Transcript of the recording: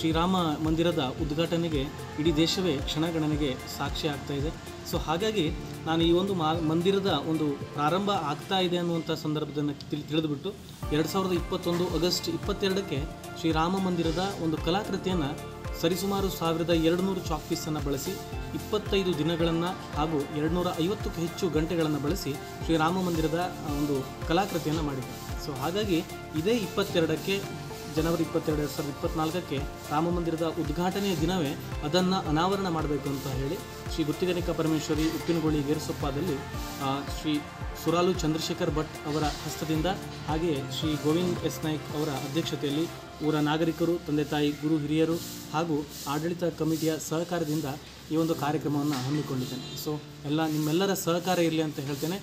ಶ್ರೀರಾಮ ಮಂದಿರದ ಉದ್ಘಾಟನೆಗೆ ಇಡೀ ದೇಶವೇ ಕ್ಷಣಗಣನೆಗೆ ಸಾಕ್ಷಿ ಆಗ್ತಾ ಇದೆ. ಸೊ ಹಾಗಾಗಿ ನಾನು ಈ ಒಂದು ಮಂದಿರದ ಒಂದು ಪ್ರಾರಂಭ ಆಗ್ತಾ ಇದೆ ಅನ್ನುವಂಥ ಸಂದರ್ಭದಲ್ಲಿ ತಿಳಿದುಬಿಟ್ಟು 2021 ಆಗಸ್ಟ್ 22ಕ್ಕೆ ಶ್ರೀರಾಮ ಮಂದಿರದ ಒಂದು ಕಲಾಕೃತಿಯನ್ನು ಸರಿಸುಮಾರು 1200 ಚಾಕ್ ಪೀಸನ್ನು ಬಳಸಿ 25 ದಿನಗಳನ್ನು ಹಾಗೂ 250ಕ್ಕೂ ಹೆಚ್ಚು ಗಂಟೆಗಳನ್ನು ಬಳಸಿ ಶ್ರೀರಾಮ ಮಂದಿರದ ಒಂದು ಕಲಾಕೃತಿಯನ್ನು ಮಾಡಿದ್ದಾರೆ. ಸೊ ಹಾಗಾಗಿ ಇದೇ 22ಕ್ಕೆ ಜನವರಿ 22, 2024ಕ್ಕೆ ರಾಮ ಮಂದಿರದ ಉದ್ಘಾಟನೆಯ ದಿನವೇ ಅದನ್ನು ಅನಾವರಣ ಮಾಡಬೇಕು ಅಂತ ಹೇಳಿ ಶ್ರೀ ಗುತ್ತಿಗೆನಿಕ ಪರಮೇಶ್ವರಿ ಉಪ್ಪಿನಗೋಳಿ ಗೇರುಸೊಪ್ಪದಲ್ಲಿ ಶ್ರೀ ಸುರಾಲು ಚಂದ್ರಶೇಖರ್ ಭಟ್ ಅವರ ಹಸ್ತದಿಂದ ಹಾಗೆಯೇ ಶ್ರೀ ಗೋವಿಂದ್ ಎಸ್ ನಾಯ್ಕ್ ಅವರ ಅಧ್ಯಕ್ಷತೆಯಲ್ಲಿ ಊರ ನಾಗರಿಕರು, ತಂದೆ ತಾಯಿ, ಗುರು ಹಿರಿಯರು ಹಾಗೂ ಆಡಳಿತ ಕಮಿಟಿಯ ಸಹಕಾರದಿಂದ ಈ ಒಂದು ಕಾರ್ಯಕ್ರಮವನ್ನು ಹಮ್ಮಿಕೊಂಡಿದ್ದೇನೆ. ಸೊ ನಿಮ್ಮೆಲ್ಲರ ಸಹಕಾರ ಇರಲಿ ಅಂತ ಹೇಳ್ತೇನೆ.